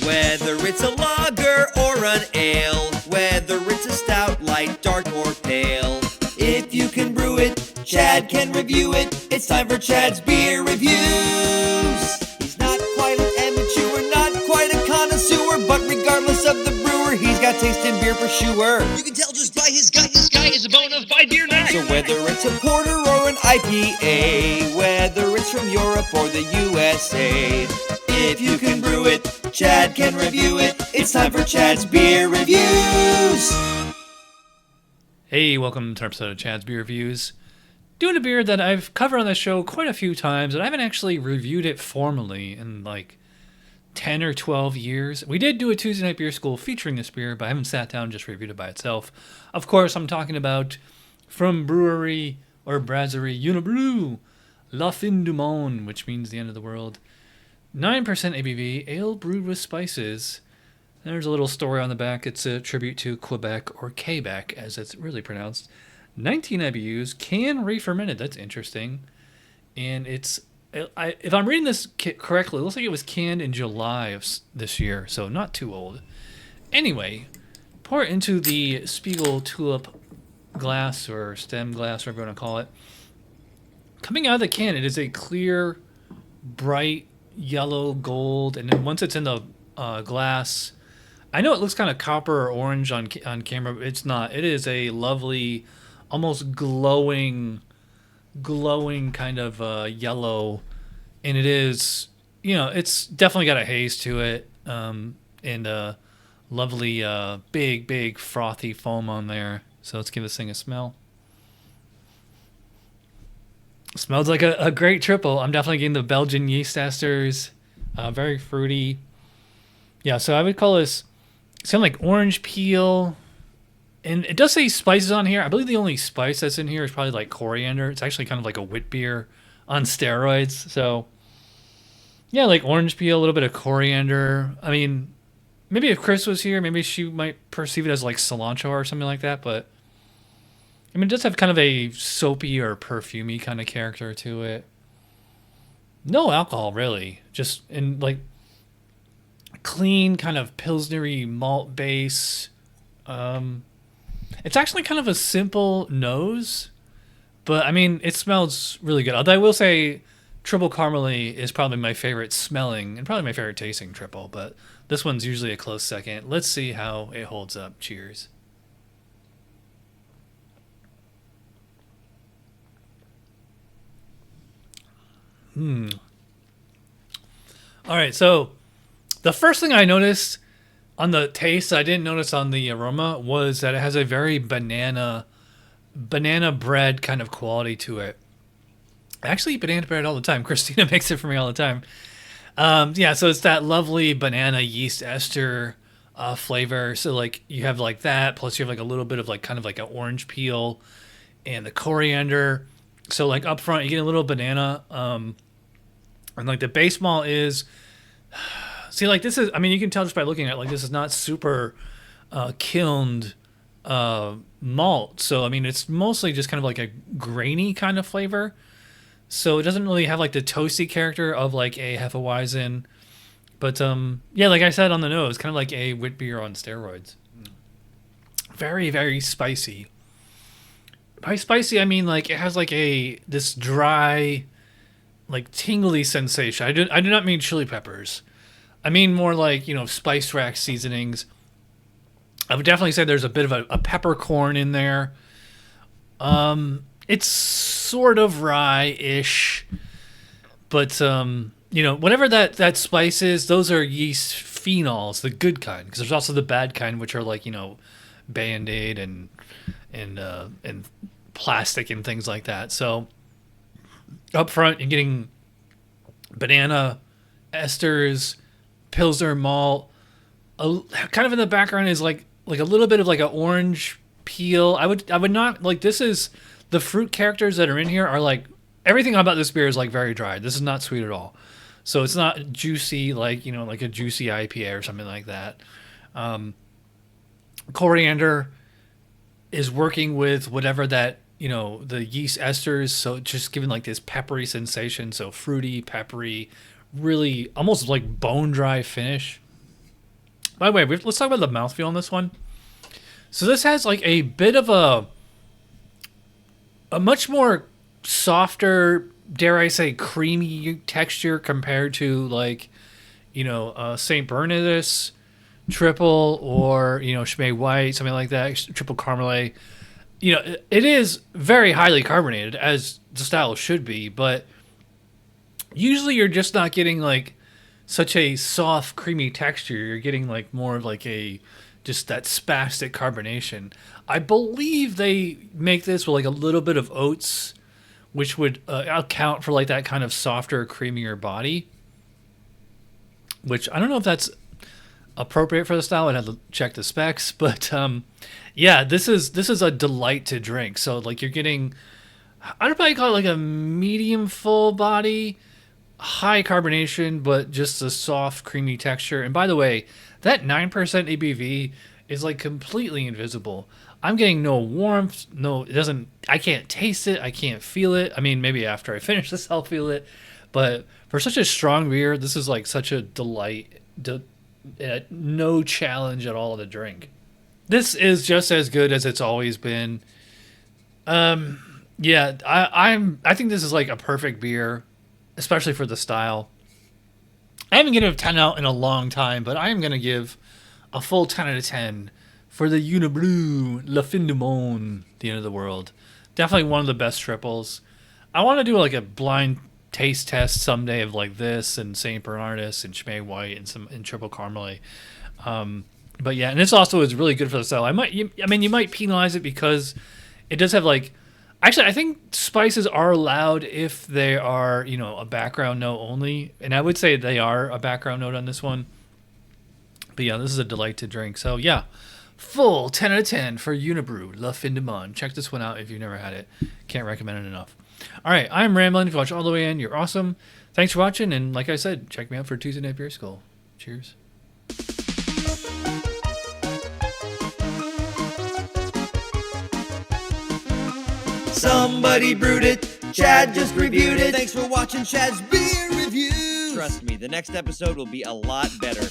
Whether it's a lager or an ale, whether it's a stout, light, dark, or pale. If you can brew it, Chad can review it. It's time for Chad's Beer Reviews. He's not quite an amateur, not quite a connoisseur, but regardless of the brewer, he's got taste in beer for sure. You can tell just by his gut, this guy is a bona fide beer nut. So whether it's a porter or an IPA, whether it's from Europe or the USA, if you can brew it, Chad can review it. It's time for Chad's Beer Reviews. Hey, welcome to an episode of Chad's Beer Reviews. Doing a beer that I've covered on the show quite a few times, and I haven't actually reviewed it formally in like 10 or 12 years. We did do a Tuesday Night Beer School featuring this beer, but I haven't sat down and just reviewed it by itself. Of course, I'm talking about from brewery or brasserie Unibroue, Fin Du Monde, which means the end of the world. 9% ABV, ale brewed with spices. There's a little story on the back. It's a tribute to Quebec, or Quebec, as it's really pronounced. 19 IBUs, can re-fermented. That's interesting. And it's, if I'm reading this correctly, it looks like it was canned in July of this year, so not too old. Anyway, pour it into the Spiegel tulip glass, or stem glass, whatever you want to call it. Coming out of the can, it is a clear, bright yellow gold, and then once it's in the glass, I know it looks kind of copper or orange on camera, but it's not. It is a lovely, almost glowing kind of yellow, and it is, you know, it's definitely got a haze to it, and a lovely big frothy foam on there. So let's give this thing a smell. Smells like a great triple. I'm definitely getting the Belgian yeast esters. Very fruity. Yeah, so I would call this kind of like orange peel. And it does say spices on here. I believe the only spice that's in here is probably like coriander. It's actually kind of like a wit beer on steroids. So, yeah, like orange peel, a little bit of coriander. I mean, maybe if Chris was here, maybe she might perceive it as like cilantro or something like that. But, I mean, it does have kind of a soapy or perfumey kind of character to it. No alcohol, really. Just in like clean kind of pilsnery malt base. It's actually kind of a simple nose, but I mean, it smells really good. Although I will say triple caramely is probably my favorite smelling and probably my favorite tasting triple, but this one's usually a close second. Let's see how it holds up. Cheers. All right, so the first thing I noticed on the taste, I didn't notice on the aroma, was that it has a very banana bread kind of quality to it. I actually eat banana bread all the time. Christina makes it for me all the time. Yeah, so it's that lovely banana yeast ester flavor. So like you have like that, plus you have like a little bit of like kind of like an orange peel and the coriander. So like up front, you get a little banana. And like the base malt is, see, like this is, I mean, you can tell just by looking at it, like this is not super kilned malt. So, I mean, it's mostly just kind of like a grainy kind of flavor. So it doesn't really have like the toasty character of like a Hefeweizen. But yeah, like I said on the nose, kind of like a wit beer on steroids. Very, very spicy. By spicy, I mean like it has like this dry, like tingly sensation. I do not mean chili peppers. I mean more like, you know, spice rack seasonings. I would definitely say there's a bit of a peppercorn in there. It's sort of rye-ish, but you know, whatever that spice is, those are yeast phenols, the good kind. Because there's also the bad kind, which are like, you know, Band-Aid and plastic and things like that. So up front, you're getting banana esters, Pilsner malt. Kind of in the background is like a little bit of like an orange peel. I would not like, this is the fruit characters that are in here are like, everything about this beer is like very dry. This is not sweet at all. So it's not juicy like, you know, like a juicy IPA or something like that. Coriander is working with whatever that, you know, the yeast esters, so just giving like this peppery sensation. So fruity, peppery, really almost like bone dry finish. By the way, let's talk about the mouthfeel on this one. So this has like a bit of a much more softer, dare I say, creamy texture compared to like, St. Bernardus triple or, Chimay White, something like that, triple Caramel. It is very highly carbonated, as the style should be, but usually you're just not getting like such a soft, creamy texture. You're getting like more of like just that spastic carbonation. I believe they make this with like a little bit of oats, which would account for like that kind of softer, creamier body. Which I don't know if that's appropriate for the style. I'd have to check the specs, but yeah, this is a delight to drink. So like you're getting, I'd probably call it like a medium full body, high carbonation, but just a soft, creamy texture. And by the way, that 9% ABV is like completely invisible. I'm getting no warmth, I can't taste it, I can't feel it. I mean, maybe after I finish this, I'll feel it. But for such a strong beer, this is like such a delight, no challenge at all to drink. This is just as good as it's always been. Yeah, I think this is like a perfect beer, especially for the style. I haven't given it a 10 out in a long time, but I am going to give a full 10 out of 10 for the Unibroue, Fin Du Monde, the end of the world. Definitely one of the best triples. I want to do like a blind taste test someday of like this and St. Bernardus and Chimay White and triple Caramel. But yeah, and this also is really good for the style. You might penalize it because it does have like, actually, I think spices are allowed if they are, a background note only. And I would say they are a background note on this one. But yeah, this is a delight to drink. So yeah, full 10 out of 10 for Unibroue, Fin Du Monde. Check this one out if you've never had it. Can't recommend it enough. All right, I'm rambling. If you watch all the way in, you're awesome. Thanks for watching. And like I said, check me out for Tuesday Night Beer School. Cheers. Somebody brewed it, Chad just reviewed it. Thanks for watching Chad's Beer Reviews. Trust me, the next episode will be a lot better.